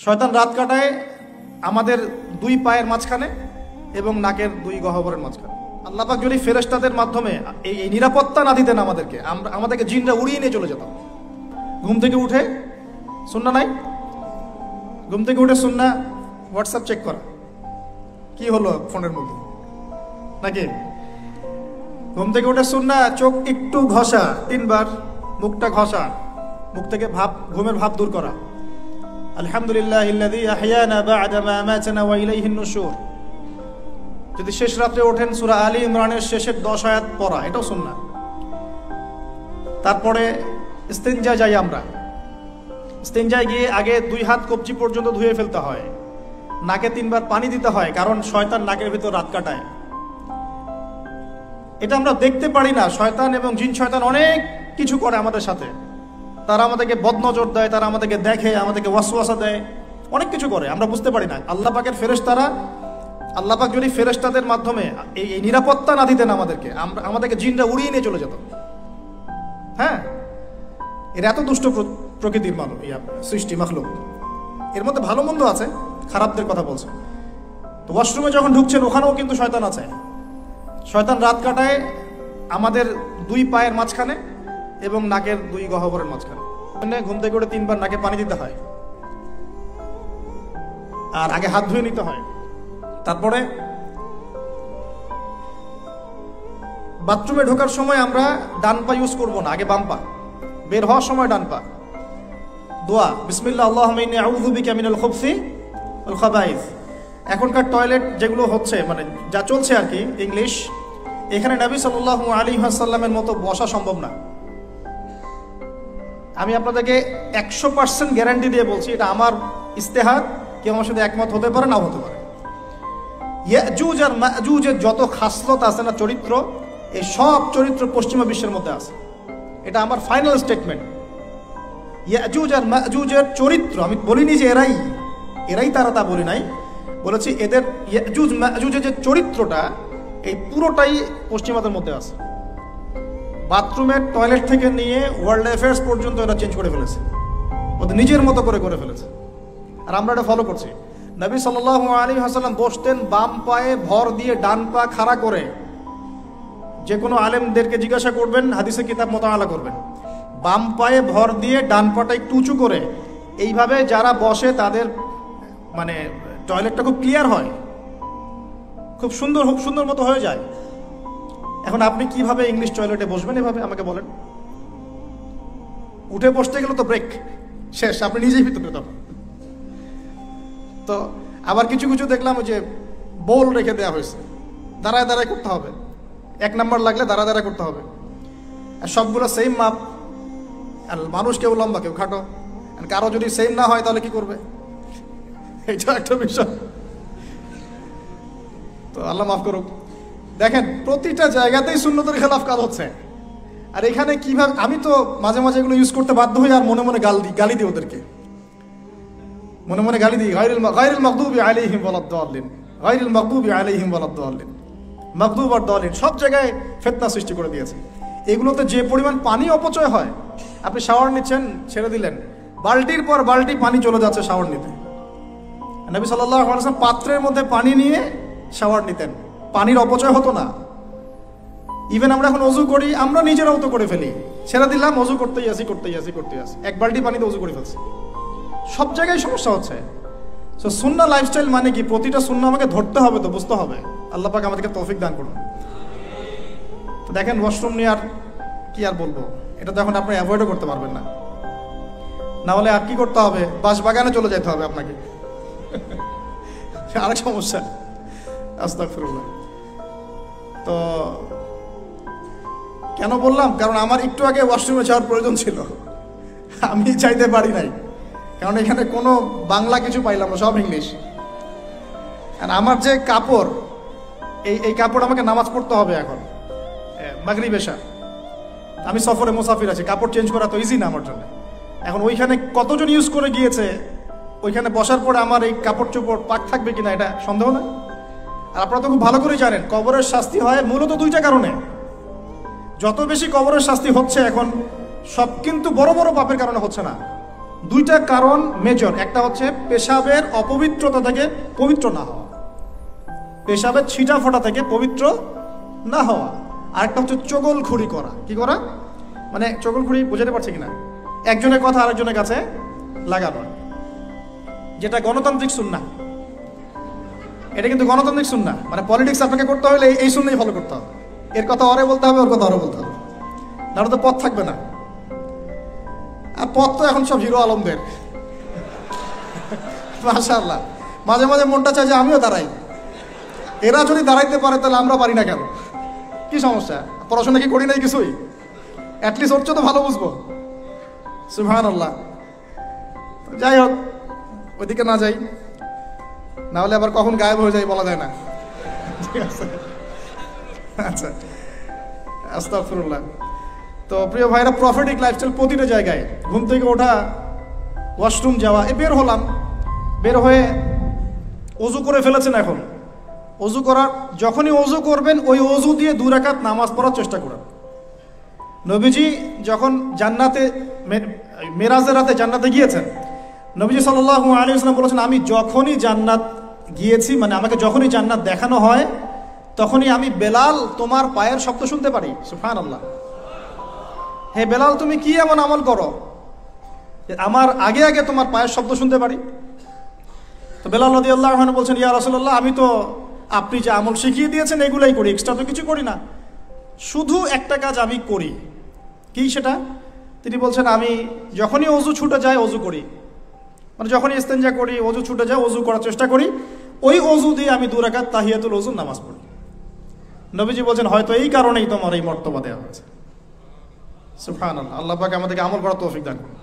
শয়তান রাত কাটায় আমাদের দুই পায়ের মাঝখানে এবং নাকের দুই গহ্বরের মাঝখানে। আল্লাহ পাক যদি ফেরেশতাদের মাধ্যমে এই নিরাপত্তা না দিতেন আমাদেরকে জিনরা উড়িয়ে নিয়ে চলে যেত। ঘুম থেকে উঠে সুন্নাহ নাই, ঘুম থেকে উঠে সুন্নাহ হোয়াটসঅ্যাপ চেক করা, কি হলো ফোনের মধ্যে নাকি? ঘুম থেকে উঠে সুন্নাহ চোখ একটু ঘষা, 3 বার মুখটা ঘষা, মুখ থেকে ঘুমের ভাব দূর করা। আলহামদুলিল্লাহিল্লাযী আহইয়ানা বা'দা মা আমাতানা ওয়া ইলাইহিন নুশুর। যদি শেষ রাতে ওঠেন সূরা আলী ইমরানের শেষের 10 আয়াত পড়া, এটাও সুন্নাহ। তারপরে ইস্তিনজা যাই আমরা, ইস্তিনজায় গিয়ে আগে 2 হাত কবজি পর্যন্ত ধুয়ে ফেলতে হয়, নাকে 3 বার পানি দিতে হয়, কারণ শয়তান নাকের ভিতর রাত কাটায়। এটা আমরা দেখতে পারি না। শয়তান এবং জিন শয়তান অনেক কিছু করে আমাদের সাথে। তারা আমাদেরকে বদনজর দেয়, তারা আমাদেরকে দেখে, আমাদেরকে ওয়াসওয়াসা দেয়, অনেক কিছু করে, আমরা বুঝতে পারি না। আল্লাহ পাকের ফেরেশতারা, আল্লাহ পাক যদি ফেরেশতাদের মাধ্যমে এই নিরাপত্তা না দিতেন আমাদেরকে জিনরা উড়িয়ে নিয়ে চলে যেত। হ্যাঁ, এর এত দুষ্ট প্রকৃতির সৃষ্টি মাখলুক। এর মধ্যে ভালো মন্দ আছে, খারাপদের কথা বলছে। তো ওয়াশরুমে যখন ঢুকছেন ওখানেও কিন্তু শয়তান আছে। শয়তান রাত কাটায় আমাদের 2 পায়ের মাঝখানে এবং নাকের 2 গহ্বরের মাঝখানে। ঘুম থেকে উঠে 3 বার নাকে পানি দিতে হয়, আর আগে হাত ধুয়ে নিতে হয়। তারপরে বাথরুমে ঢোকার সময় আমরা ডান পা ইউজ করবো না, আগে বাম পা। বের হওয়ার সময় ডান পা। দোয়া বিসমিল্লাহ আল্লাহুম্মা ইন্নী আউযু বিকা মিনাল খুবসি ওয়াল খাবাইস। এখনকার টয়লেট যেগুলো হচ্ছে, মানে যা চলছে আর কি, ইংলিশ, এখানে নবী সাল্লাল্লাহু আলাইহি ওয়াসাল্লামের মতো বসা সম্ভব না। আমি আপনাদেরকে 100% গ্যারান্টি দিয়ে বলছি, এটা আমার ইস্তেহাদ, কেউ আমার সাথে একমত হতে পারে, নাও হতে পারে। ইয়াজুজ আর মাজুজের যত খাসলত আছে না, চরিত্র, এই সব চরিত্র পশ্চিমা বিশ্বের মধ্যে আছে। এটা আমার ফাইনাল স্টেটমেন্ট। ইয়াজুজ আর মাজুজের চরিত্র, আমি বলিনি যে এরাই তারা, তা বলি নাই, বলেছি এদের ইয়াজুজ মাজুজের যে চরিত্রটা, এই পুরোটাই পশ্চিমাদের মধ্যে আছে। বাথরুমের টয়লেট থেকে নিয়ে ওয়ার্ল্ড অ্যাফেয়ার্স পর্যন্ত এরা চেঞ্জ করে ফেলেছে, ওদের নিজের মতো করে ফেলেছে, আর আমরা এটা ফলো করছি। নবী সাল্লাল্লাহু আলাইহি ওয়াসাল্লাম বসতেন বাম পায়ে ভর দিয়ে, ডান পা খাড়া করে। যে কোনো আলেমদেরকে জিজ্ঞাসা করবেন, হাদিসে কিতাব মোতালা করবেন, বাম পায়ে ভর দিয়ে ডান পাটা একটু উঁচু করে, এইভাবে যারা বসে তাদের মানে টয়লেটটা খুব ক্লিয়ার হয়, খুব সুন্দর মতো হয়ে যায়। এখন আপনি কিভাবে ইংলিশ টয়লেটে বসবেন এভাবে, আমাকে বলেন? উঠে বসতে গেলে তো ব্রেক শেষ, আপনি নিজেই ভিতরে তখন। তো আবার কিছু দেখলাম যে বোল রেখে দেওয়া হয়েছে, দাঁড়ায় করতে হবে, 1 নাম্বার লাগলে দাঁড়ায় করতে হবে, আর সবগুলো সেম মাপ, আর মানুষ কেউ লম্বা কেউ খাটো, কারো যদি সেম না হয় তাহলে কি করবে? এটা একটা বিষয়। তো আল্লাহ মাফ করুক। দেখেন, প্রতিটা জায়গাতেই সুন্নতের খেলাফ কাজ হচ্ছে। আর এখানে কিভাবে, আমি তো মাঝে মাঝে এগুলো ইউজ করতে বাধ্য হই, আর মনে মনে গালি দিই ওদেরকে, মনে গালি দিই। গায়রুল মাগদুবি আলাইহিম ওয়ালাদ-দাল্লিন, গায়রুল মাগদুবি আলাইহিম ওয়ালাদ-দাল্লিন, মাগদুব আর দাল্লিন, সব জায়গায় ফিতনা সৃষ্টি করে দিয়েছে। এগুলোতে যে পরিমাণ পানি অপচয় হয়, আপনি শাওয়ার নিচ্ছেন, ছেড়ে দিলেন, বালতির পর বালতি পানি চলে যাচ্ছে শাওয়ার নিতে। নবী সাল্লাল্লাহু আলাইহি ওয়াসাল্লাম পাত্রের মধ্যে পানি নিয়ে শাওয়ার নিতেন, পানির অপচয় হতো না। ইভেন আমরা এখন অজু করি, আমরা নিজেরাও তো করে ফেলি, ছেড়ে দিলাম, অজু করতেই আসি, 1 বালতি পানিতে অজু করে ফেলছি। সব জায়গায় সমস্যা হচ্ছে। সো সুন্নাহ লাইফস্টাইল মানে কি? প্রতিটা সুন্নাহ আমাকে ধরতে হবে, তো বুঝতে হবে। আল্লাহ পাক আমাদেরকে তৌফিক দান করুন। তো দেখেন, ওয়াশরুম নিয়ে আর কি আর বলবো, এটা তো এখন আপনি অ্যাভয়েডও করতে পারবেন না। না হলে আর কি করতে হবে? বাগানে চলে যেতে হবে আপনাকে। আরেক সমস্যা, আস্তাগফিরুল্লাহ। তো কেন বললাম? কারণ আমার একটু আগে ওয়াশরুমে যাওয়ার প্রয়োজন ছিল, আমি চাইতে পারি নাই, কারণ এখানে কোনো বাংলা কিছু পাইলাম না, সব ইংলিশ। আর আমার যে কাপড়, এই কাপড় আমাকে নামাজ পড়তে হবে এখন, মাগরিব এশা। আমি সফরে মুসাফির আছি, কাপড় চেঞ্জ করা তো ইজি না আমার জন্য। এখন ওইখানে কতজন ইউজ করে গিয়েছে, ওইখানে বসার পরে আমার এই কাপড় চোপড় পাক থাকবে কিনা, এটা সন্দেহ না? আর আপনারা তো খুব ভালো করেই জানেন, কবরের শাস্তি হয় মূলত 2টা কারণে। যত বেশি কবরের শাস্তি হচ্ছে এখন, সব কিন্তু বড় বড় পাপের কারণে হচ্ছে না, দুইটা কারণ মেজর। একটা হচ্ছে পেশাবের অপবিত্রতা থেকে পবিত্র না হওয়া, পেশাবের ছিটা ফোটা থেকে পবিত্র না হওয়া। আরেকটা হচ্ছে চগলখুরি করা। কি করা? মানে চগলখুরি বোঝাতে পারছে কিনা, একজনের কথা আরেকজনের কাছে লাগানো, যেটা গণতান্ত্রিক সুন্নাহ। এটা কিন্তু গণতান্ত্রিক সুন্নাহ, মানে পলিটিক্স আপনাকে করতে হলে এই সুন্নাহই ফলো করতে হবে। এর কথা ওরে বলতে হবে, ওর কথা ওরে বলতে হবে, নাহলে তো পথ থাকবে না। আর পথ তো এখন সব হিরো আলমদের, মাশাআল্লাহ। মাঝে মাঝে মনটা চায় যে আমিও দাঁড়াই। এরা যদি দাঁড়াইতে পারে তাহলে আমরা পারি না কেন? কি সমস্যা? পড়াশোনা কি করি নাই কিছুই? অ্যাটলিস্ট ওর তো ভালো বুঝবো। সুবহানাল্লাহ। যাই হোক, ওইদিকে না যাই, না হলে আবার কখন গায়েব হয়ে যায় বলা যায় না। ঠিক আছে, আচ্ছা, আস্তাগফিরুল্লাহ। তো প্রিয় ভাইরা, প্রফিটিক লাইফস্টাইল প্রতিটা জায়গায়, ঘুম থেকে ওঠা, ওয়াশরুম যাওয়া, বের হলাম, বের হয়ে অজু করে ফেলেছেন। এখন অজু করার, যখনই অজু করবেন ওই অজু দিয়ে 2 রাকাত নামাজ পড়ার চেষ্টা করেন। নবীজি যখন জান্নাতে, মেরাজের রাতে জান্নাতে গিয়েছেন, নবীজি সাল্লাল্লাহু আলাইহি ওয়াসাল্লাম বলেছেন, আমি যখনই জান্নাত গিয়েছি, মানে আমাকে যখনই জান্নাত দেখানো হয়, তখনই আমি বেলাল তোমার পায়ের শব্দ শুনতে পারি। সুবহানাল্লাহ। হে বেলাল, তুমি কি এমন আমল করো আমার আগে আগে তোমার পায়ের শব্দ শুনতে পারি? তো বেলাল রাদিয়াল্লাহু আনহু বলছেন, ইয়া রাসূলুল্লাহ, আমি তো আপনি যে আমল শিখিয়ে দিয়েছেন এগুলাই করি, এক্সট্রা তো কিছু করি না। শুধু একটা কাজ আমি করি। কি সেটা? তিনি বলছেন, আমি যখনই অজু ছুটে যায় অজু করি, মানে যখনই ইস্তেঞ্জা করি, অজু ছুটে যায়, অজু করার চেষ্টা করি, ওই অজু দিয়ে আমি 2 রাকাত তাহিয়াতুল ওযু নামাজ পড়ি। নবীজি বলছেন, হয়তো এই কারণেই তোমার এই মর্তবা দেওয়া হয়েছে। সুবহানাল্লাহ। আল্লাহ পাক আমাদেরকে আমল করার তৌফিক দান করুন।